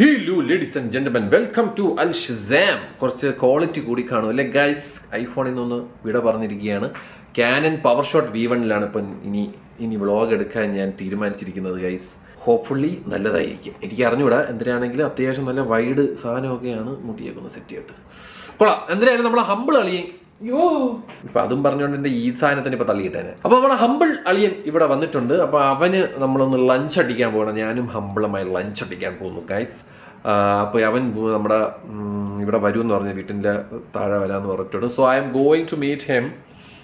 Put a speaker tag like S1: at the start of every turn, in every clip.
S1: Hello ladies and gentlemen, welcome to Al Shazam. കുറച്ച് quality കൂടി കാണും അല്ലേ ഗൈസ്? ഐഫോണിൽ നിന്ന് വിട പറഞ്ഞിരിക്കുകയാണ്. ക്യാനൻ പവർ ഷോട്ട് V1 ഇപ്പം ഇനി വ്ളോഗ് എടുക്കാൻ ഞാൻ തീരുമാനിച്ചിരിക്കുന്നത് ഗൈസ്. ഹോപ്പ്ഫുള്ളി നല്ലതായിരിക്കും. എനിക്ക് അറിഞ്ഞുകൂടാ, എന്തിനാണെങ്കിലും അത്യാവശ്യം നല്ല വൈഡ് സാധനമൊക്കെയാണ് മുടിയൊക്കെ ഒന്ന് സെറ്റ് ചെയ്തിട്ട് കൊള്ളാം. എന്തിനായാലും നമ്മളെ ഹമ്പിൾ അളിയൻ ഇപ്പൊ അതും പറഞ്ഞുകൊണ്ട് എന്റെ ഈ സാധനത്തിന് ഇപ്പൊ തള്ളിയിട്ടേനെ. അപ്പൊ നമ്മുടെ ഹമ്പിൾ അളിയൻ ഇവിടെ വന്നിട്ടുണ്ട്. അപ്പൊ അവന് നമ്മളൊന്ന് ലഞ്ച് അടിക്കാൻ പോകണം. ഞാനും ഹമ്പിളുമായി ലഞ്ച് അടിക്കാൻ പോകുന്നു ഗൈസ്. അപ്പോൾ അവൻ നമ്മുടെ ഇവിടെ വരുമെന്ന് പറഞ്ഞു, വീട്ടിൻ്റെ താഴെ വരാമെന്ന് പറഞ്ഞിട്ടുണ്ട്. So I am going to meet him.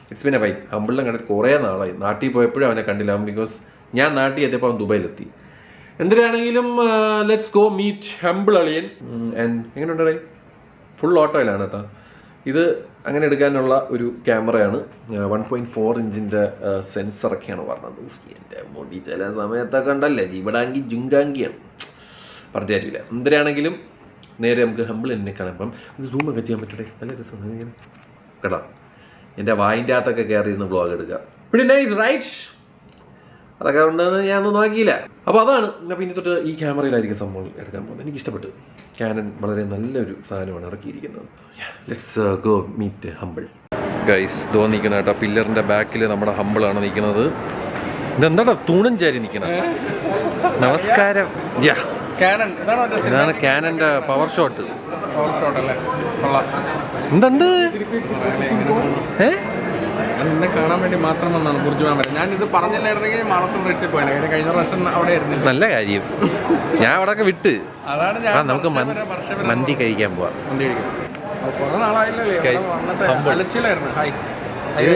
S1: It's been a while. ഹമ്പിളിനെ കണ്ടിട്ട് കുറേ നാളായി. നാട്ടിൽ പോയപ്പോഴും അവനെ കണ്ടില്ല, ബിക്കോസ് ഞാൻ നാട്ടിൽ എത്തിയപ്പോൾ അവൻ ദുബൈയിലെത്തി. എന്തിനാണെങ്കിലും ലെറ്റ്സ് ഗോ മീറ്റ് ഹമ്പിൾ അളിയൻ. എങ്ങനെയുണ്ടേ? ഫുൾ ഓട്ടോയിലാണ് കേട്ടോ. ഇത് അങ്ങനെ എടുക്കാനുള്ള ഒരു ക്യാമറയാണ്. 1.4 ഇഞ്ചിൻ്റെ സെൻസറൊക്കെയാണ് പറഞ്ഞത്. എൻ്റെ മുടി ചില സമയത്തൊക്കെ ഉണ്ടല്ലേ ജീവടാങ്കി ജുങ്കാങ്കിയാണ്, പറഞ്ഞു തരില്ല. എന്തിനാണെങ്കിലും നേരെ നമുക്ക് ഹമ്പിൾ എന്നെ കാണുമ്പം ഒരു സൂമൊക്കെ ചെയ്യാൻ പറ്റട്ടെ. നല്ല രസമാണ് ഇങ്ങനെ കേട്ടോ. എൻ്റെ വായിൻ്റെ അകത്തൊക്കെ കയറി ഇരുന്ന് വ്ളോഗ് എടുക്കുക. pretty nice right? അതൊക്കെ കൊണ്ടാണ് ഞാനൊന്നും നോക്കിയില്ല. അപ്പോൾ അതാണ്. അപ്പം ഇനി തൊട്ട് ഈ ക്യാമറയിലായിരിക്കും സംഭവം എടുക്കാൻ പോകുന്നത്. എനിക്ക് ഇഷ്ടപ്പെട്ടു. ക്യാനൻ വളരെ നല്ലൊരു സാധനമാണ് ഇറക്കിയിരിക്കുന്നത്. Let's go meet Humble guys. നിൽക്കണം കേട്ടോ, പില്ലറിൻ്റെ ബാക്കിൽ നമ്മുടെ ഹമ്പിളാണ് നിൽക്കുന്നത്. ഇതെന്താടാ തൂണും ചാരി നിൽക്കണം? നമസ്കാരം. ഇതാണ് ക്യാനൻ്റെ പവർ ഷോട്ട്. എന്തുണ്ട്?
S2: എന്നെ കാണാൻ വേണ്ടി മാത്രം വന്നാണ് ബുർജുമാൻ വരെ. ഞാൻ ഇത് പറഞ്ഞില്ലായിരുന്നെങ്കിൽ മാളസം റൈഡ്സിൽ പോയാൽ കഴിഞ്ഞ പ്രാവശ്യം അവിടെ ആയിരുന്നു.
S1: നല്ല കാര്യം. ഞാൻ അവിടെ ഒക്കെ വിട്ട്.
S2: അതാണ് ഞാൻ
S1: നമുക്ക് മന്തി കഴിക്കാൻ പോവാം.
S2: മന്തി കഴിക്കാം. കുറെ നാളായില്ലല്ലേ വന്നിട്ട് അലച്ചിലായിരുന്നു. ഹായ്.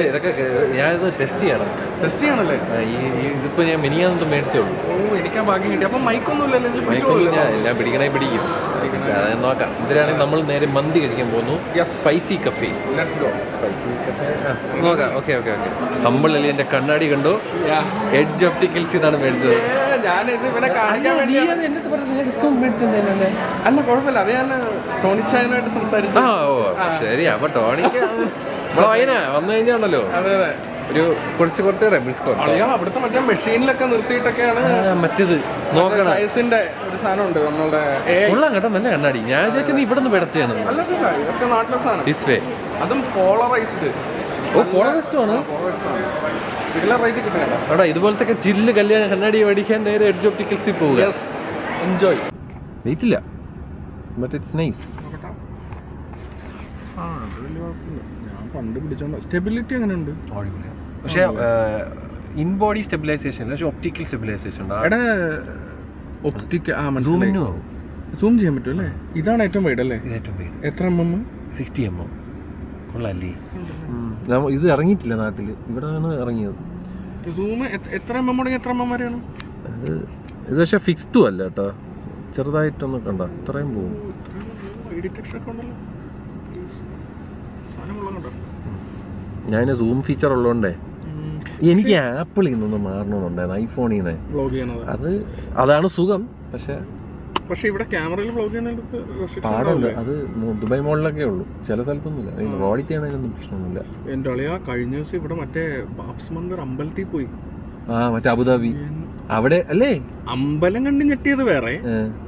S1: ഇതൊക്കെ ഞാനിത് ടെസ്റ്റ് ചെയ്യണല്ലേ. ഇതിപ്പോ ഞാൻ മിനിയാന്ന് മേടിച്ചോളൂ.
S2: എനിക്ക് ഭാഗ്യം കിട്ടി. അപ്പൊ മൈക്കൊന്നും
S1: ഞാൻ പിടിക്കും. അതായത് നോക്കാം. ഇതിലാണെങ്കിൽ നമ്മൾ നേരെ മന്തി കഴിക്കാൻ പോകുന്നു. Spicy cafe. നോക്കാം. ഓക്കെ. ഹമ്പിൾ അലിയന്റെ കണ്ണാടി കണ്ടോ? എഡ്ജ് ഒപ്റ്റിക്കൽസ് ഇതാണ് മേടിച്ചത്.
S2: അല്ല കുഴപ്പമില്ല, അത് ഞാൻ ടോണിച്ചായനായിട്ട് സംസാരിച്ചു.
S1: ശരി. അപ്പൊ ടോണിക്ക് വന്നു കഴിഞ്ഞാണല്ലോ ഒരു കുറച്ചുകൂടെ
S2: അവിടുത്തെ മറ്റേ മെഷീനിലൊക്കെ നിർത്തിയിട്ടൊക്കെയാണ്
S1: മറ്റേത് നോക്കണം.
S2: സൈസിന്റെ ഒരു സാധനമുണ്ട് നമ്മളുടെ
S1: കൊള്ളാം കേട്ടോ, നല്ല കണ്ണാടി. ഞാൻ വിചാരിച്ചത് ഇവിടെ നിന്ന് പിടച്ചാണ്.
S2: അല്ലല്ല, ഇതൊക്കെ നാട്ടിലെ സാധനം. അതും പോളറൈസ്ഡ്.
S1: പോളറൈസ്ഡ് ആണ്.
S2: റേറ്റ് കിട്ടുന്നുണ്ടോ
S1: അവിടെ? ഇതുപോലത്തെ ചില്ല് കല്യാണ കണ്ണാടി മേടിക്കാൻ നേരെ എഡ്ജ് ഒപ്റ്റിക്കൽസിൽ പോവുക.
S2: എൻജോയ്.
S1: വെയിറ്റില്ല, ബട്ട് ഇറ്റ്സ് നൈസ്.
S2: പണ്ട് പിടിച്ചോണ്ട് സ്റ്റെബിലിറ്റി അങ്ങനെ ഉണ്ട്.
S1: പക്ഷേ ഇൻ ബോഡി സ്റ്റെബിലൈസേഷൻ പക്ഷേ ഒപ്റ്റിക്കൽ സ്റ്റെബിലൈസേഷൻ
S2: സൂം ചെയ്യാൻ പറ്റും അല്ലേ? ഇതാണ് ഏറ്റവും വൈഡ് അല്ലേ? എത്ര mm?
S1: 60 mm. കൊള്ളാല്ലേ? ഇത് ഇറങ്ങിയിട്ടില്ല നാട്ടിൽ, ഇവിടെയാണ് ഇറങ്ങിയത്.
S2: സൂം എത്ര mm തുടങ്ങി എത്ര mm വരെയാണ്?
S1: ഇത് പക്ഷേ ഫിക്സ്ഡും അല്ല കേട്ടോ, ചെറുതായിട്ടൊന്നും കണ്ട ഇത്രയും പോകും. ഞാൻ സൂം ഫീച്ചർ ഉള്ളതുകൊണ്ടേ എനിക്ക് ആപ്പിളിൽ നിന്നൊന്ന് മാറണമെന്നുണ്ടായിരുന്നു, ഐഫോണിൽ നിന്ന്. അതാണ് സുഖം.
S2: പക്ഷെ ഇവിടെ ക്യാമറയിൽ വ്ലോഗ്
S1: പാടുണ്ട്. അത് ദുബായ് മോളിലൊക്കെ ഉള്ളൂ, ചില സ്ഥലത്തൊന്നുമില്ല. റോഡിൽ ചെയ്യണതിനൊന്നും പ്രശ്നമൊന്നുമില്ല.
S2: എൻ്റെ അളിയാ കഴിഞ്ഞ ദിവസം ഇവിടെ മറ്റേ ബാബ്സ് മന്ദിർ അമ്പലത്തിൽ പോയി.
S1: മറ്റേ അബുദാബി അവിടെ അല്ലേ?
S2: അമ്പലം കണ്ട് ഞെട്ടിയത് വേറെ,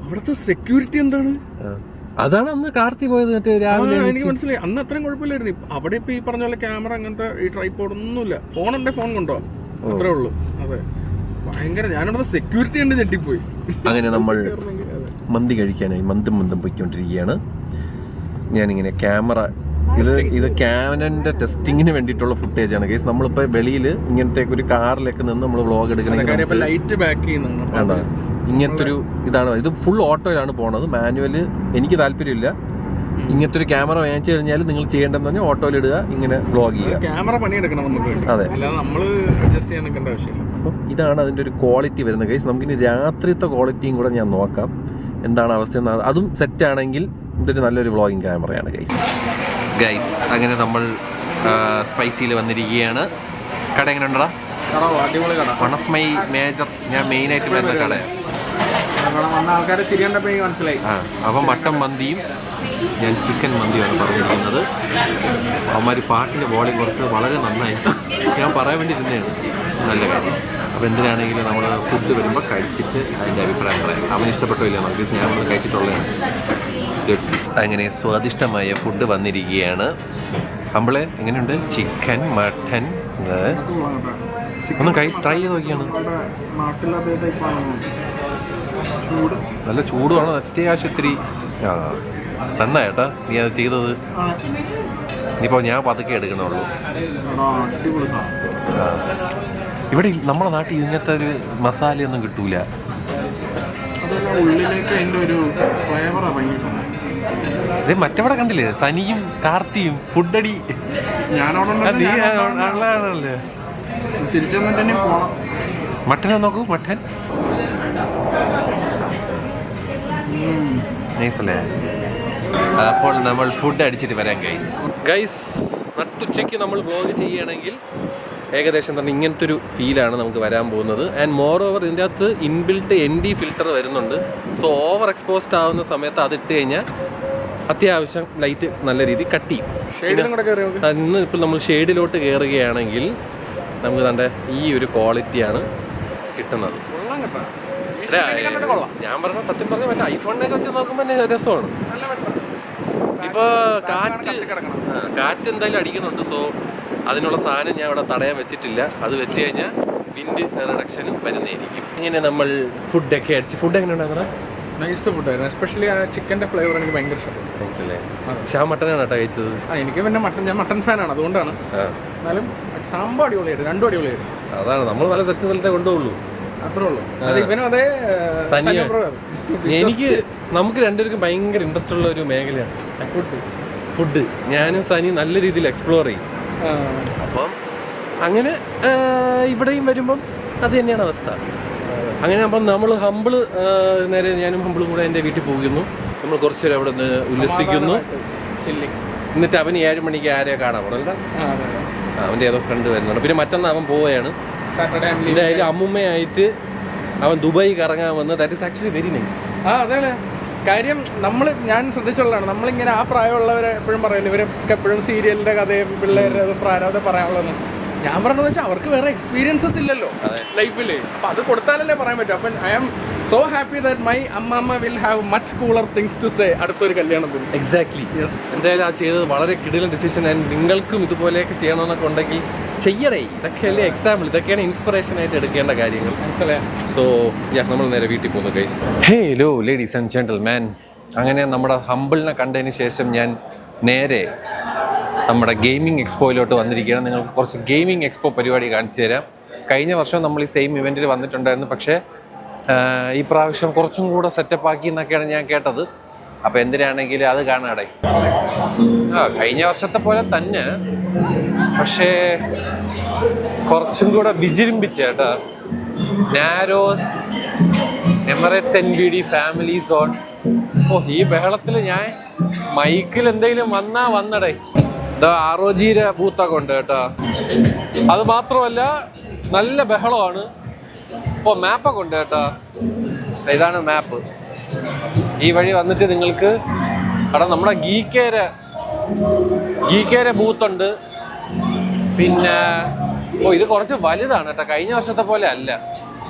S2: അവിടുത്തെ സെക്യൂരിറ്റി എന്താണ്?
S1: അതാണ് അന്ന് കാർത്തി പോയത്. മറ്റേ രാവിലെ
S2: എനിക്ക് മനസ്സിലായി. അന്ന് അത്രയും കുഴപ്പമില്ലായിരുന്നു. അവിടെ ഇപ്പൊ ഈ പറഞ്ഞ പോലെ ക്യാമറ അങ്ങനത്തെ ഈ ട്രൈപോഡ് ഒന്നുമില്ല. ഫോണുണ്ടെ ഫോൺ കൊണ്ടോ, അത്രേ ഉള്ളൂ. അതെ, ഭയങ്കര. ഞാനവിടെ സെക്യൂരിറ്റി കണ്ട് ഞെട്ടിപ്പോയി.
S1: അങ്ങനെ നമ്മൾ മന്തി കഴിക്കാനായി മന്ദം പോയിക്കൊണ്ടിരിക്കുകയാണ്. ഞാനിങ്ങനെ ക്യാമറ ഇത് ക്യാനന്റെ ടെസ്റ്റിങ്ങിന് വേണ്ടിയിട്ടുള്ള ഫുട്ടേജ് ആണ് കേസ്. നമ്മളിപ്പോ വെളിയിൽ ഇങ്ങനത്തെ ഒരു കാറിലൊക്കെ നിന്ന് നമ്മൾ വ്ളോഗ് എടുക്കണമെങ്കിൽ
S2: ലൈറ്റ് ബാക്ക് ചെയ്യുന്നുണ്ട്.
S1: ഇങ്ങനത്തെ ഒരു ഇതാണ്. ഇത് ഫുൾ ഓട്ടോയിലാണ് പോണത്. മാനുവല് എനിക്ക് താല്പര്യമില്ല. ഇങ്ങനത്തെ ഒരു ക്യാമറ വാങ്ങിച്ചു കഴിഞ്ഞാൽ നിങ്ങൾ ചെയ്യേണ്ടതെന്ന് പറഞ്ഞാൽ ഓട്ടോയിൽ ഇടുക, ഇങ്ങനെ വ്ളോഗ് ചെയ്യുക.
S2: ക്യാമറ പണിയെടുക്കണം നമുക്ക്.
S1: അതെ, അപ്പം ഇതാണ് അതിൻ്റെ ഒരു ക്വാളിറ്റി വരുന്നത് കേസ്. നമുക്കിനി രാത്രിത്തെ ക്വാളിറ്റിയും കൂടെ ഞാൻ നോക്കാം എന്താണ് അവസ്ഥ. അതും സെറ്റാണെങ്കിൽ ഇതൊരു നല്ലൊരു വ്ളോഗിങ് ക്യാമറയാണ് ഗൈസ്. അങ്ങനെ നമ്മൾ സ്പൈസിയിൽ വന്നിരിക്കുകയാണ്. കട എങ്ങനെ ഉണ്ടോ? വൺ ഓഫ് മൈ മേജർ, ഞാൻ മെയിനായിട്ട് വരുന്ന കടയാണ്. അപ്പം മട്ടൻ മന്തിയും ഞാൻ ചിക്കൻ മന്തിയാണ് പറഞ്ഞിരിക്കുന്നത്. അവന്മാർ പാട്ടിൻ്റെ വോളിയം കുറച്ച് വളരെ നന്നായി. ഞാൻ പറയാൻ വേണ്ടി ഇരുന്നതാണ്. നല്ല കാര്യം. അപ്പോൾ എന്തിനാണെങ്കിലും നമ്മൾ ഫുഡ് വരുമ്പോൾ കഴിച്ചിട്ട് അതിൻ്റെ അഭിപ്രായം പറയാം. അവന് ഇഷ്ടപ്പെട്ടില്ല നമുക്ക്, ഞാൻ നമ്മൾ കഴിച്ചിട്ടുള്ളതാണ്. അങ്ങനെ സ്വാദിഷ്ടമായ ഫുഡ് വന്നിരിക്കുകയാണ്. നമ്മളെ എങ്ങനെയുണ്ട്? ചിക്കൻ, മട്ടൻ, ഒന്ന് ട്രൈ ചെയ്ത് നോക്കിയാണ്. നല്ല ചൂടുമാണ്, അത്യാവശ്യം ഇത്തിരി നന്നായിട്ടാ നീ അത് ചെയ്തത്. ഇനിയിപ്പോൾ ഞാൻ പതുക്കെ എടുക്കണുള്ളൂ. ഇവിടെ നമ്മളെ നാട്ടിൽ ഇങ്ങനത്തെ ഒരു മസാലയൊന്നും കിട്ടൂല. ഇത് മറ്റവിടെ കണ്ടില്ലേ, സനിയും കാർത്തിയും ഫുഡടി. നീയാണല്ലേ മട്ടൻ നോക്കൂ, മട്ടൻ നൈസല്ലേ. അപ്പോൾ നമ്മൾ ഫുഡ് അടിച്ചിട്ട് വരാം ഗൈസ്. നട്ടുച്ചയ്ക്ക് നമ്മൾ വ്ലോഗ് ചെയ്യുകയാണെങ്കിൽ ഏകദേശം തന്നെ ഇങ്ങനത്തെ ഒരു ഫീലാണ് നമുക്ക് വരാൻ പോകുന്നത്. ആൻഡ് മോർ ഓവർ ഇതിൻ്റെ അകത്ത് ഇൻബിൽട്ട് ND ഫിൽറ്റർ വരുന്നുണ്ട്. സോ ഓവർ എക്സ്പോസ്ഡ് ആവുന്ന സമയത്ത് അതിട്ട് കഴിഞ്ഞാൽ അത്യാവശ്യം ലൈറ്റ് നല്ല രീതിയിൽ കട്ട് ചെയ്യും. ഇന്ന് ഇപ്പോൾ നമ്മൾ ഷെയ്ഡിലോട്ട് കയറുകയാണെങ്കിൽ നമുക്ക് തൻ്റെ ഈ ഒരു ക്വാളിറ്റിയാണ് കിട്ടുന്നത്. ഞാൻ പറഞ്ഞ സത്യം പറഞ്ഞാൽ മറ്റേ ഐഫോണിനൊക്കെ വെച്ച് നോക്കുമ്പോൾ തന്നെ രസമാണ്. ഇപ്പോൾ കാറ്റ് എന്തായാലും അടിക്കുന്നുണ്ട്. സോ അതിനുള്ള സാധനം ഞാൻ ഇവിടെ തടയാൻ വെച്ചിട്ടില്ല. അത് വെച്ച് കഴിഞ്ഞാൽ വിൻഡ് റിഡക്ഷനും വരുന്നതായിരിക്കും. ഇങ്ങനെ നമ്മൾ ഫുഡൊക്കെ അടിച്ച് ഫുഡ് എങ്ങനെ ഉണ്ടാകുന്നത്?
S2: നൈസ് ഫുഡായിരുന്നു. എസ്പെഷ്യലി ആ ചിക്കൻ്റെ ഫ്ലേവർ എനിക്ക് ഭയങ്കര ഇഷ്ടപ്പെട്ടു.
S1: മനസ്സിലേ? പക്ഷെ ആ മട്ടനാണ് കേട്ടോ കഴിച്ചത്.
S2: എനിക്ക് പിന്നെ ഞാൻ മട്ടൻ ഫാനാണ്, അതുകൊണ്ടാണ്. എന്നാലും സംഭവം അടിപൊളിയായിട്ട്, രണ്ടും അടിപൊളിയായിരുന്നു.
S1: അതാണ് നമ്മൾ നല്ല സെറ്റ് സ്ഥലത്തെ കൊണ്ടുപോകുള്ളൂ, അത്രേ ഉള്ളൂ. ഇവനും അതേ എനിക്ക് നമുക്ക് രണ്ടുപേർക്കും ഭയങ്കര ഇൻട്രസ്റ്റ് ഉള്ള ഒരു മേഖലയാണ് ഫുഡ്. ഞാനും സനി നല്ല രീതിയിൽ എക്സ്പ്ലോർ ചെയ്യും. അപ്പം അങ്ങനെ ഇവിടെയും വരുമ്പം അത് തന്നെയാണ് അവസ്ഥ. അങ്ങനെ അപ്പം നമ്മൾ ഹമ്പിള് നേരെ ഞാനും ഹമ്പിളും കൂടെ എൻ്റെ വീട്ടിൽ പോകുന്നു. നമ്മൾ കുറച്ച് നേരം അവിടെ നിന്ന് ഉല്ലസിക്കുന്നു. എന്നിട്ട് അവന് 7 മണിക്ക് ആരെയോ കാണാൻ പോകണല്ലോ. അവൻ്റെ ഏതോ ഫ്രണ്ട് വരുന്നുണ്ട്. പിന്നെ മറ്റന്നാൾ അവൻ പോവുകയാണ്. എന്തായാലും അമ്മുമ്മയായിട്ട് അവൻ ദുബായി കറങ്ങാൻ വന്ന്. That is actually very nice.
S2: അതാണ് കാര്യം. ഞാൻ ശ്രദ്ധിച്ചുള്ളതാണ്, നമ്മളിങ്ങനെ ആ പ്രായമുള്ളവരെ എപ്പോഴും പറയില്ല, ഇവരൊക്കെ എപ്പോഴും സീരിയലിൻ്റെ കഥയും പിള്ളേരുടെ പ്രാരാബ്ദം പറയാനുള്ളതെന്ന്. ഞാൻ പറഞ്ഞതെന്ന് വെച്ചാൽ അവർക്ക് വേറെ എക്സ്പീരിയൻസസ് ഇല്ലല്ലോ ലൈഫിൽ. അപ്പം അത് കൊടുത്താലല്ലേ പറയാൻ പറ്റും. അപ്പം I am so happy that my അമ്മ will have much cooler things to say അടുത്തൊരു കല്യാണത്തിന്.
S1: എക്സാക്ട്ലി. യെസ്. എന്തായാലും ആ ചെയ്തത് വളരെ കിടിലൻ ഡിസിഷൻ. ആൻഡ് നിങ്ങൾക്കും ഇതുപോലെയൊക്കെ ചെയ്യണമെന്നൊക്കെ ഉണ്ടെങ്കിൽ ചെയ്യണേ. ഇതൊക്കെയല്ലേ എക്സാമ്പിൾ, ഇതൊക്കെയാണ് ഇൻസ്പിറേഷൻ ആയിട്ട് എടുക്കേണ്ട കാര്യങ്ങൾ. മനസ്സിലായി? സോ നമ്മൾ നേരെ വീട്ടിൽ പോകുന്നു guys. Hello ladies and gentleman. അങ്ങനെ നമ്മുടെ ഹമ്പിളിനെ കണ്ടതിന് ശേഷം ഞാൻ നേരെ നമ്മുടെ ഗെയിമിംഗ് എക്സ്പോയിലോട്ട് വന്നിരിക്കുകയാണ്. നിങ്ങൾക്ക് കുറച്ച് ഗെയിമിംഗ് എക്സ്പോ പരിപാടി കാണിച്ചു തരാം. കഴിഞ്ഞ വർഷം നമ്മൾ ഈ സെയിം ഇവൻറ്റിൽ വന്നിട്ടുണ്ടായിരുന്നു. പക്ഷേ ഈ പ്രാവശ്യം കുറച്ചും കൂടെ സെറ്റപ്പ് ആക്കി എന്നൊക്കെയാണ് ഞാൻ കേട്ടത്. അപ്പോൾ എന്തിനാണെങ്കിൽ അത് കാണാടെ. കഴിഞ്ഞ വർഷത്തെ പോലെ തന്നെ, പക്ഷേ കുറച്ചും കൂടെ വിജൃംഭിച്ച കേട്ടോ. Narrows, Emirates NVD family zone. ഈ ബഹളത്തിൽ ഞാൻ മൈക്കിൽ എന്തെങ്കിലും വന്നടേ. ROG ബൂത്തൊക്കെ ഉണ്ട് കേട്ടോ. അത് മാത്രമല്ല നല്ല ബഹളമാണ്. മാപ്പൊക്കെ ഉണ്ട് കേട്ടോ. ഇതാണ് മാപ്പ്. ഈ വഴി വന്നിട്ട് നിങ്ങൾക്ക് അവിടെ നമ്മുടെ ഗീക്കേരെ ബൂത്തുണ്ട്. പിന്നെ ഇത് കുറച്ച് വലുതാണ് കേട്ടോ, കഴിഞ്ഞ വർഷത്തെ പോലെ അല്ല.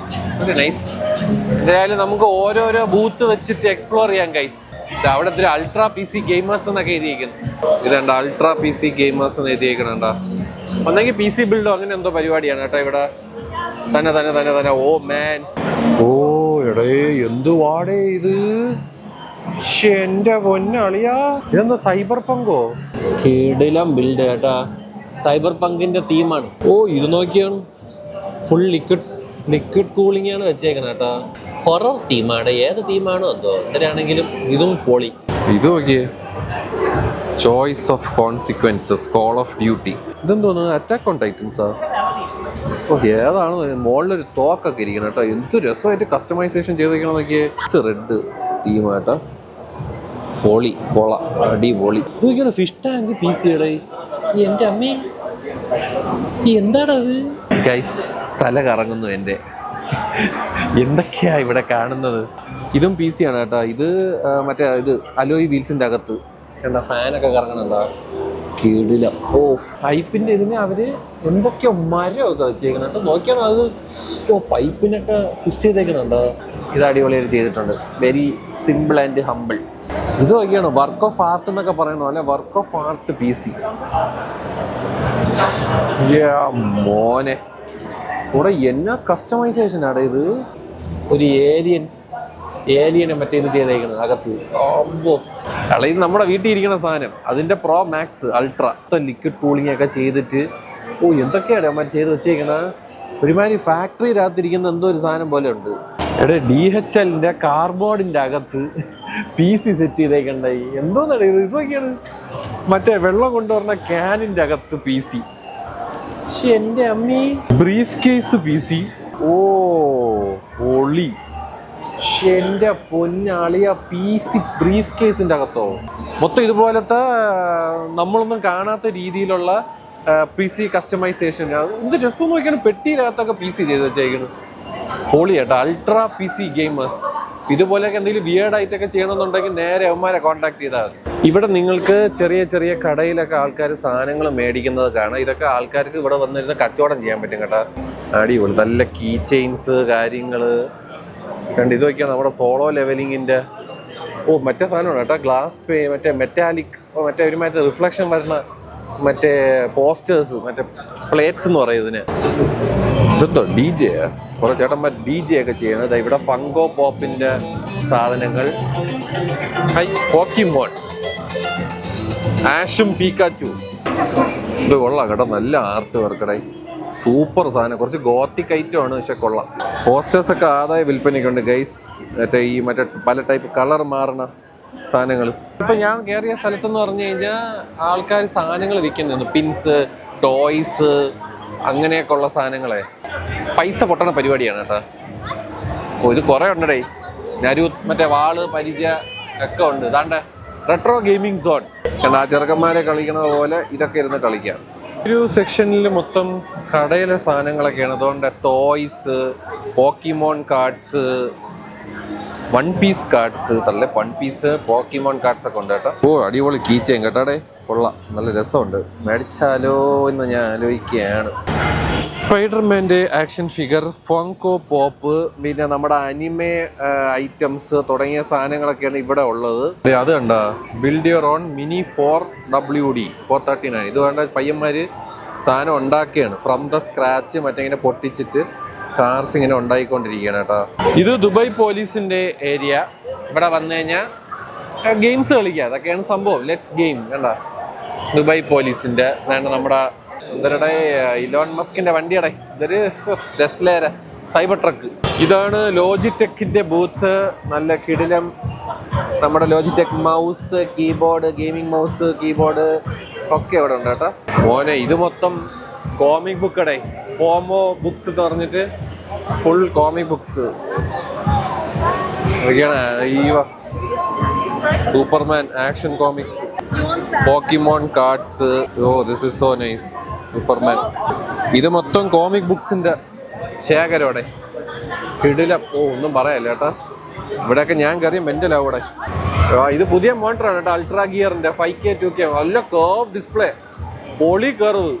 S1: നൈസ്. എന്തായാലും നമുക്ക് ഓരോരോ ബൂത്ത് വെച്ചിട്ട് എക്സ്പ്ലോർ ചെയ്യാം ഗൈസ്. അവിടെ ഒരു അൾട്രാ PC ഗെയിമേഴ്സ് എന്നൊക്കെ എഴുതിയിരിക്കുന്നു. ഇതുണ്ട് അൾട്രാ PC ഗെയിമേഴ്സ് എന്ന് എഴുതിയേക്കണ. ഒന്നെങ്കിൽ PC ബിൽഡോ അങ്ങനെ എന്തോ പരിപാടിയാണ് കേട്ടോ ഇവിടെ. തന്നെ. ഓ മാൻ, ഓ എടേ എന്തുവാടേ ഇത്. എന്റെ പൊന്നളിയാ, ഇതെന്താ സൈബർ പങ്കോ? കിടിലം ബിൽഡ് കേട്ടാ. സൈബർ പങ്കിന്റെ തീമാണ്. ഇത് നോക്കിയാണ് ഫുൾ ലിക്വിഡ് കൂളിംഗ് ആണ് വെച്ചേക്കണ കേട്ടാ. ഹൊറർ തീമാണ്. ഏത് തീമാണോ എന്തോ. എന്തിനാണെങ്കിലും ഇതും പൊളി. ഇത് നോക്കിയേ, choice of consequences, call of duty. ഇതെന്തോന്ന്, അറ്റാക്ക് ഓൺ ടൈറ്റൻസാ? ഏതാണ്? മുകളിലൊരു തോക്കൊക്കെ ഇരിക്കണം കേട്ടോ. എന്ത് രസമായിട്ട് കസ്റ്റമൈസേഷൻ ചെയ്തിരിക്കണം നോക്കിയേ. റെഡ് തീമാട്ടാ. കൊള അടിപൊളി. നോക്കിയാണ് ഫിഷ് ടാങ്ക് PC യുടെ. എൻ്റെ അമ്മേ, എന്താണത് ഗൈസ്? തല കറങ്ങുന്നു എൻ്റെ. എന്തൊക്കെയാ ഇവിടെ കാണുന്നത്? ഇതും PC ആണ് കേട്ടോ. ഇത് മറ്റേ ഇത് അലോയ് വീൽസിൻ്റെ അകത്ത് എന്താ ഫാനൊക്കെ കറങ്ങണം. എന്താ കീടില്ല. ഓ പൈപ്പിന്റെ ഇതിന് അവര് എന്തൊക്കെയോ മരമൊക്കെ വെച്ചേക്കണം കേട്ടോ. നോക്കിയാൽ അത് പൈപ്പിനൊക്കെ ട്വിസ്റ്റ് ചെയ്തേക്കുന്നുണ്ടോ. ഇത് അടിപൊളിയായിട്ട് ചെയ്തിട്ടുണ്ട്. Very simple and humble. ഇത് നോക്കിയാണ് വർക്ക് ഓഫ് ആർട്ട് എന്നൊക്കെ പറയണോ അല്ലെ, വർക്ക് ഓഫ് ആർട്ട് PC. മോനെ കുറെ എന്നാ കസ്റ്റമൈസേഷൻ ആണ് ഇത്. ഒരു ഏലിയനെ മറ്റേ ഇത് ചെയ്തേക്കുന്നത് അകത്ത്. അല്ല ഇത് നമ്മുടെ വീട്ടിൽ ഇരിക്കുന്ന സാധനം, അതിന്റെ Pro Max Ultra liquid cooling ഒക്കെ ചെയ്തിട്ട് എന്തൊക്കെയാണ് അവന്മാർ ചെയ്ത് വെച്ചേക്കണ. ഒരുമാതിരി ഫാക്ടറിയിനകത്തിരിക്കുന്ന എന്തോ ഒരു സാധനം പോലെ ഉണ്ട്. എവിടെ DHLന്റെ കാർബോർഡിന്റെ അകത്ത് PC സെറ്റ് ചെയ്തേക്കണ്ടായി. എന്തോന്നാണ് ഇത്? ഇതൊക്കെയാണ് മറ്റേ വെള്ളം കൊണ്ടുവരുന്ന ക്യാനിന്റെ അകത്ത് PC. എന്റെ അമ്മി ബ്രീഫ് കേസ് PC. ഒളി എന്റെ പൊന്നാളിയ PC ബ്രീഫ് കേസിന്റെ അകത്തോ. മൊത്തം ഇതുപോലത്തെ നമ്മളൊന്നും കാണാത്ത രീതിയിലുള്ള PC കസ്റ്റമൈസേഷൻ. എന്ത് രസം നോക്കിയാണ് പെട്ടിയിലകത്തൊക്കെ PC ചെയ്ത് വെച്ചേക്കുന്നത്. പൊളിയാട്ടോ. Ultra PC gamers. ഇതുപോലെയൊക്കെ എന്തെങ്കിലും വിയേർഡ് ആയിട്ടൊക്കെ ചെയ്യണമെന്നുണ്ടെങ്കിൽ നേരെ അവന്മാരെ കോൺടാക്ട് ചെയ്താൽ മതി. ഇവിടെ നിങ്ങൾക്ക് ചെറിയ ചെറിയ കടയിലൊക്കെ ആൾക്കാർ സാധനങ്ങൾ മേടിക്കുന്നത് കാണാം. ഇതൊക്കെ ആൾക്കാർക്ക് ഇവിടെ വന്നിരുന്ന് കച്ചവടം ചെയ്യാൻ പറ്റും കേട്ടോ. അടിപൊളി. നല്ല കീ ചെയിൻസ് കാര്യങ്ങൾ കണ്ട്. ഇതൊക്കെയാണ് നമ്മുടെ സോളോ ലെവലിങ്ങിൻ്റെ മറ്റേ സാധനമാണ് കേട്ടോ. ഗ്ലാസ് മറ്റേ മെറ്റാലിക് മറ്റേ ഒരുമാതിരി റിഫ്ലക്ഷൻ വരുന്ന മറ്റേ പോസ്റ്റേഴ്സ്, മറ്റേ പ്ലേറ്റ്സ് എന്ന് പറയും ഇതിന്. ഇതെന്തോ DJ കുറെ ചേട്ടന്മാർ DJ ഒക്കെ ചെയ്യുന്നത്. ഇവിടെ ഫങ്കോ പോപ്പിന്റെ സാധനങ്ങൾ. പോക്കിമോൺ, ആഷും പീക്കാച്ചു. ഇത് കൊള്ളാം കേട്ടോ. നല്ല ആർട്ട് വർക്കടേ. സൂപ്പർ സാധനം. കുറച്ച് ഗോത്തിക് ഐറ്റം ആണ്, പക്ഷെ കൊള്ളാം. പോസ്റ്റേഴ്സ് ഒക്കെ ആദായ വിൽപ്പനയ്ക്കുണ്ട് ഗൈസ്. മറ്റേ പല ടൈപ്പ് കളർ മാറണ സാധനങ്ങൾ. ഇപ്പൊ ഞാൻ കയറിയ സ്ഥലത്തെന്ന് പറഞ്ഞു കഴിഞ്ഞാൽ ആൾക്കാർ സാധനങ്ങൾ വിൽക്കുന്നു. പിൻസ്, ടോയ്സ്, അങ്ങനെയൊക്കെ ഉള്ള സാധനങ്ങളെ പൈസ പൊട്ടണ പരിപാടിയാണ് കേട്ടോ. ഇത് കുറെ ഉണ്ടടേ. മറ്റേ വാള് പരിചയ ഒക്കെ ഉണ്ട്. ഇതാണ്ട് റെട്രോ ഗെയിമിംഗ് സോൺ. കാരണം ആ ചെറുക്കന്മാരെ കളിക്കുന്നത് പോലെ ഇതൊക്കെ ഇരുന്ന് കളിക്കാം. ഒരു സെക്ഷനിൽ മൊത്തം കടയിലെ സാധനങ്ങളൊക്കെയാണ്. അതുകൊണ്ട് toys, Pokemon cards, One Piece cards, തല്ലേ വൺ പീസ് പോക്കിമോൺ കാർഡ്സ് ഒക്കെ ഉണ്ട് കേട്ടോ. അടിപൊളി കീ ചെയിൻ കേട്ടാടേ. കൊള്ളാം, നല്ല രസമുണ്ട്. മേടിച്ചാലോ എന്ന് ഞാൻ ആലോചിക്കുകയാണ്. സ്പൈഡർമാൻ്റെ ആക്ഷൻ ഫിഗർ, ഫങ്കോ പോപ്പ്, പിന്നെ നമ്മുടെ അനിമെ ഐറ്റംസ് തുടങ്ങിയ സാധനങ്ങളൊക്കെയാണ് ഇവിടെ ഉള്ളത്. അത് കണ്ട build your own mini 4WD 439. ഇത് വേണ്ട പയ്യന്മാർ സാധനം ഉണ്ടാക്കിയാണ് ഫ്രം ദ സ്ക്രാച്ച്. മറ്റിങ്ങനെ പൊട്ടിച്ചിട്ട് കാർസ് ഇങ്ങനെ ഉണ്ടായിക്കൊണ്ടിരിക്കുകയാണ് കേട്ടോ. ഇത് ദുബായ് പോലീസിന്റെ ഏരിയ. ഇവിടെ വന്നു കഴിഞ്ഞാൽ ഗെയിംസ് കളിക്കുക, അതൊക്കെയാണ് സംഭവം. ലെറ്റ്സ് ഗെയിം കണ്ട. ദുബായ് പോലീസിന്റെ നമ്മുടെ ഇവരുടെ ഇലോൺ മസ്കിന്റെ വണ്ടിയുടെ ഇതൊരു ടെസ്ലയുടെ സൈബർ ട്രക്ക്. ഇതാണ് ലോജിടെക്കിന്റെ ബൂത്ത്. നല്ല കിടിലം നമ്മുടെ Logitech mouse, keyboard, gaming mouse, keyboard ഒക്കെ ഇവിടെ ഉണ്ട് കേട്ടോ. മോനെ ഇത് മൊത്തം കോമിക് ബുക്കടെ. ഫോമോ ബുക്സ് എന്ന് പറഞ്ഞിട്ട് full comic books Superman action comics, പോക്കിമോൺ cards. This is so nice. Superman. ഇത് മൊത്തം കോമിക് ബുക്സിന്റെ ശേഖരോടെ കിടിലം. ഒന്നും പറയല്ല കേട്ടോ. ഇവിടെയൊക്കെ ഞാൻ കയറിയ മെന്റലാവും ഇവിടെ. ഇത് പുതിയ മോണിറ്ററാണ് കേട്ടോ. അൾട്രാ ഗിയറിന്റെ 5K 2K. നല്ല കർവ് ഡിസ്പ്ലേ, പൊളി കർവ്.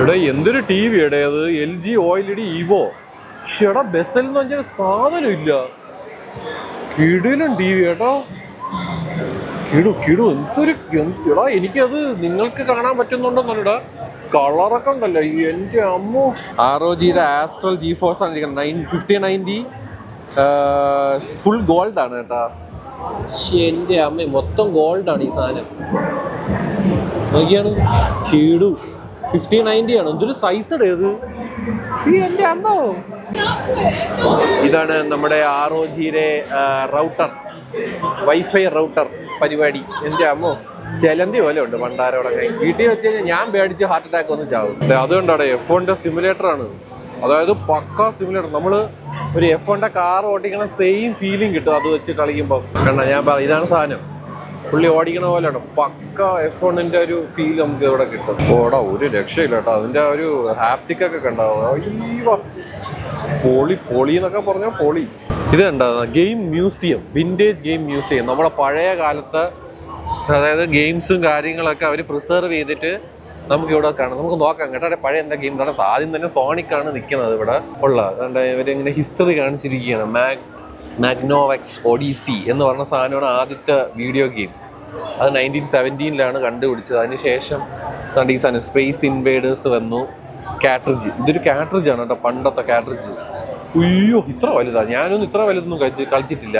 S1: എടാ എന്തൊരു TV എടേ അത്. LG OLED EVO. ഷെടാ ബെസൽ എന്ന് പറഞ്ഞാൽ സാധനം ഇല്ല. കിടിലും TV കേട്ടോ. കിടു എന്തൊരു എടാ. എനിക്കത് നിങ്ങൾക്ക് കാണാൻ പറ്റുന്നുണ്ടോന്നല്ലടാ. കളറൊക്കെ ഉണ്ടല്ലോ എൻ്റെ അമ്മോ. ROGയുടെ ആസ്ട്രൽ GeForce ആണ് ഇരിക്കുന്നത്. 5090 ഫുൾ ഗോൾഡ് ആണ് കേട്ടാ. എൻ്റെ അമ്മ മൊത്തം ഗോൾഡാണ് ഈ സാധനം. നോക്കിയാണ് കിടു. 5090 ആണ്. എന്തൊരു സൈസ് ഇത്. എൻ്റെ അമ്മോ. ഇതാണ് നമ്മുടെ ROGയുടെ റൗട്ടർ, വൈഫൈ റൗട്ടർ പരിപാടി. എൻ്റെ അമ്മോ ചെലന്തി പോലെ ഉണ്ട് പണ്ടാരോടൊക്കെ. വീട്ടിൽ വെച്ച് കഴിഞ്ഞാൽ ഞാൻ പേടിച്ച് ഹാർട്ട് അറ്റാക്ക് ഒന്ന് ചാവും. അതുകൊണ്ടാണ് F1ന്റെ സിമുലേറ്റർ ആണ്. അതായത് പക്കാ സിമുലേറ്റർ. നമ്മൾ ഒരു F1ന്റെ കാർ ഓടിക്കണ സെയിം ഫീലിംഗ് കിട്ടും അത് വെച്ച് കളിക്കുമ്പോൾ. കണ്ട ഞാൻ പറയും ഇതാണ് സാധനം. പുള്ളി ഓടിക്കണ പോലെയാണ്. പക്ക F1ന്റെ ഒരു ഫീൽ നമുക്ക് ഇവിടെ കിട്ടും. ഓടാ ഒരു രക്ഷയില്ല കേട്ടോ. അതിന്റെ ഒരു ഹാപ്റ്റിക്കൊക്കെ കണ്ടാവും. പൊളി എന്നൊക്കെ പറഞ്ഞാൽ പൊളി. ഇത് കണ്ടാ game museum, vintage game museum. നമ്മുടെ പഴയ കാലത്തെ അതായത് ഗെയിംസും കാര്യങ്ങളൊക്കെ അവർ പ്രിസർവ് ചെയ്തിട്ട് നമുക്ക് ഇവിടെ കാണാം. നമുക്ക് നോക്കാം കേട്ടോ പഴയ എന്താ ഗെയിം. ആദ്യം തന്നെ സോണിക്കാണ് നിൽക്കുന്നത് ഇവിടെ ഉള്ള. അതുകൊണ്ട് ഇവരിങ്ങനെ ഹിസ്റ്ററി കാണിച്ചിരിക്കുകയാണ്. മാഗ്നോവെക്സ് ഒഡീസി എന്ന് പറഞ്ഞ സാധനമാണ് ആദ്യത്തെ വീഡിയോ ഗെയിം. അത് 1917 കണ്ടുപിടിച്ചത്. അതിനുശേഷം ഈ സാധനം സ്പേസ് ഇൻവേഡേഴ്സ് വന്നു. കാട്രിഡ്ജ്, ഇതൊരു കാട്രിഡ്ജ് ആണ് കേട്ടോ, പണ്ടത്തെ കാട്രിഡ്ജ്. അയ്യോ ഇത്ര വലുതാണ്, ഞാനൊന്നും ഇത്ര വലുതൊന്നും കളിച്ചിട്ടില്ല.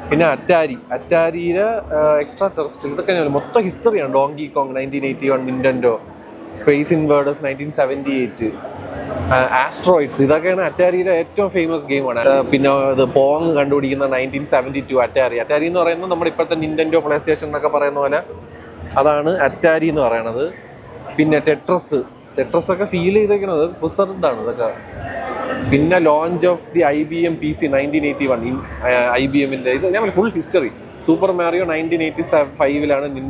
S1: പിന്നെ അറ്റാരിയിലെ എക്സ്ട്രാ ടെറസ്ട്രിയൽ, ഇതൊക്കെ മൊത്തം ഹിസ്റ്ററിയാണ്. Donkey kong 1981, Nintendo, space invaders 1978, asteroids, ഇതൊക്കെയാണ് അറ്റാരിയിലെ ഏറ്റവും ഫേമസ് ഗെയിമാണ്. പിന്നെ ഇത് പോങ് കണ്ടുപിടിക്കുന്ന 1972 അറ്റാരി എന്ന് പറയുന്നത് നമ്മുടെ ഇപ്പോഴത്തെ നിന്റൻഡോ പ്ലേ സ്റ്റേഷൻ എന്നൊക്കെ പറയുന്ന പോലെ അതാണ് അറ്റാരി എന്ന് പറയണത്. പിന്നെ ടെട്രസ് ഒക്കെ സീൽ ചെയ്തേക്കുന്നത് പ്രിസർവ്ഡ് ഇതൊക്കെ. പിന്നെ launch of the IBM PC 1981, IBMന്റെ ഇത് ഞാൻ full history. Super Mario 1985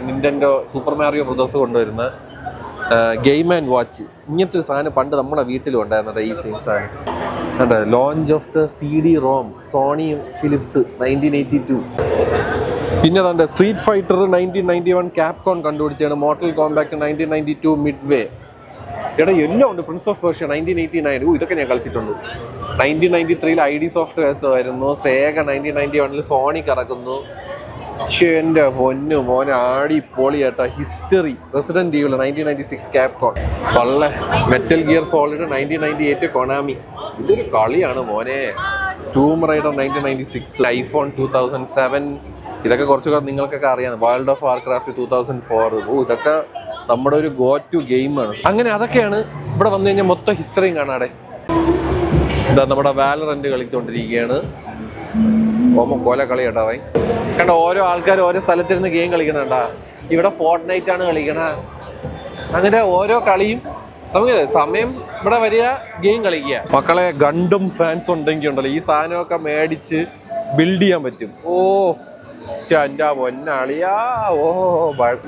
S1: Nintendo super Mario brothers കൊണ്ടുവരുന്നത്. ഗെയിം ആൻഡ് വാച്ച്, ഇങ്ങനത്തെ ഒരു സാധനം പണ്ട് നമ്മുടെ വീട്ടിലും ഉണ്ടായിരുന്നത്. ഈ സെയിം സാധനം. Launch of the CD-ROM Sony Philips 1982. പിന്നെ അതാണ്ട് സ്ട്രീറ്റ് ഫൈറ്റർ 1991 ക്യാപ്കോൺ കണ്ടുപിടിച്ചാണ്. Mortal Kombat 1992 Midway. എല്ലാം ഉണ്ട്. Prince of Persia 1989. ഇതൊക്കെ ഞാൻ കളിച്ചിട്ടുണ്ട്. 1993 ID സോഫ്റ്റ്വെയർസ് വരുന്നു. സേഗ 1991 സോണിക് ഇറക്കുന്നു. പക്ഷേ എൻ്റെ പൊന്നു മോനെ ആടിപ്പൊളി കേട്ടാ. History Resident Evil 1996 Capcom. Metal Gear Solid 1998 Konami. ഇതൊരു കളിയാണ് മോനെ. Tomb Raider 1996, iPhone 2007. ഇതൊക്കെ കുറച്ചൊക്കെ നിങ്ങൾക്കൊക്കെ അറിയാം. World of വാർക്രാഫ്റ്റ് 2004. ഇതൊക്കെ നമ്മുടെ ഒരു ഗോ ടു ഗെയിമാണ്. അങ്ങനെ അതൊക്കെയാണ് ഇവിടെ വന്നു കഴിഞ്ഞാൽ മൊത്തം ഹിസ്റ്ററിയും കാണാടെ. ഇതാ നമ്മുടെ വാലറന്റ് കളിച്ചുകൊണ്ടിരിക്കുകയാണ്. കൊല കളി കേട്ടോ അവൻ. കണ്ട ഓരോ ആൾക്കാർ ഓരോ സ്ഥലത്തിരുന്ന് ഗെയിം കളിക്കണണ്ടാ. ഇവിടെ ഫോർട്ട്നൈറ്റ് ആണ് കളിക്കണ. അങ്ങനെ ഓരോ കളിയും നമുക്ക് സമയം ഇവിടെ വരിക, ഗെയിം കളിക്കുക. മക്കളെ ഗണ്ടും ഫാൻസ് ഉണ്ടെങ്കിൽ ഉണ്ടല്ലോ ഈ സാധനമൊക്കെ മേടിച്ച് ബിൽഡ് ചെയ്യാൻ പറ്റും. എൻ്റെ പൊന്നാളിയാ.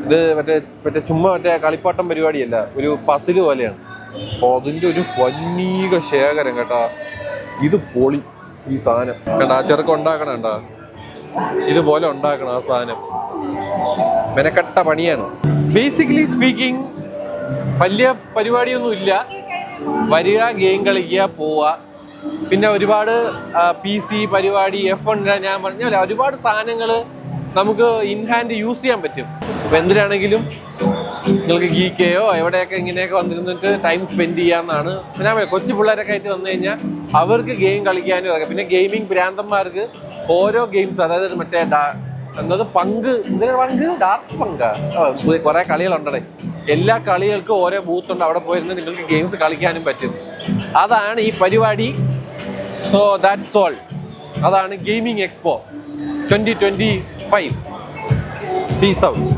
S1: ഇത് മറ്റേ ചുമ്മാ കളിപ്പാട്ടം പരിപാടിയല്ല, ഒരു പസില് പോലെയാണ്. അതിൻ്റെ ഒരു വന്നീക ശേഖരം കേട്ടാ. ഇത് പൊളി ഈ സാധനം കണ്ട. ആ ചെറുക്കം ഉണ്ടാക്കണം കേട്ടാ, ഇതുപോലെ ഉണ്ടാക്കണം ആ സാധനം. മെനക്കെട്ട പണിയാണ്. ബേസിക്കലി സ്പീക്കിംഗ് വലിയ പരിപാടിയൊന്നും ഇല്ല. വരിക, ഗെയിം കളിക്കുക, പോവുക. പിന്നെ ഒരുപാട് PC പരിപാടി, F1 ഞാൻ പറഞ്ഞ ഒരുപാട് സാധനങ്ങൾ നമുക്ക് ഇൻ ഹാൻഡ് യൂസ് ചെയ്യാൻ പറ്റും. അപ്പം എന്തിനാണെങ്കിലും നിങ്ങൾക്ക് ഗീക്കയോ എവിടെയൊക്കെ ഇങ്ങനെയൊക്കെ വന്നിരുന്നിട്ട് ടൈം സ്പെൻഡ് ചെയ്യാമെന്നാണ്. പിന്നെ കൊച്ചു പിള്ളേരൊക്കെ ആയിട്ട് വന്നു കഴിഞ്ഞാൽ അവർക്ക് ഗെയിം കളിക്കാനും ഒക്കെ. പിന്നെ ഗെയിമിംഗ് ഭ്രാന്തന്മാർക്ക് ഓരോ ഗെയിംസ്, അതായത് മറ്റേ ഡാർക്ക് പങ്കാ കുറെ കളികളുണ്ടേ. എല്ലാ കളികൾക്കും ഓരോ ബൂത്തുണ്ട്. അവിടെ പോയിരുന്ന് നിങ്ങൾക്ക് ഗെയിംസ് കളിക്കാനും പറ്റും. അതാണ് ഈ പരിപാടി. So that's all. അതാണ് ഗെയിമിംഗ് എക്സ്പോ 2025. Peace out.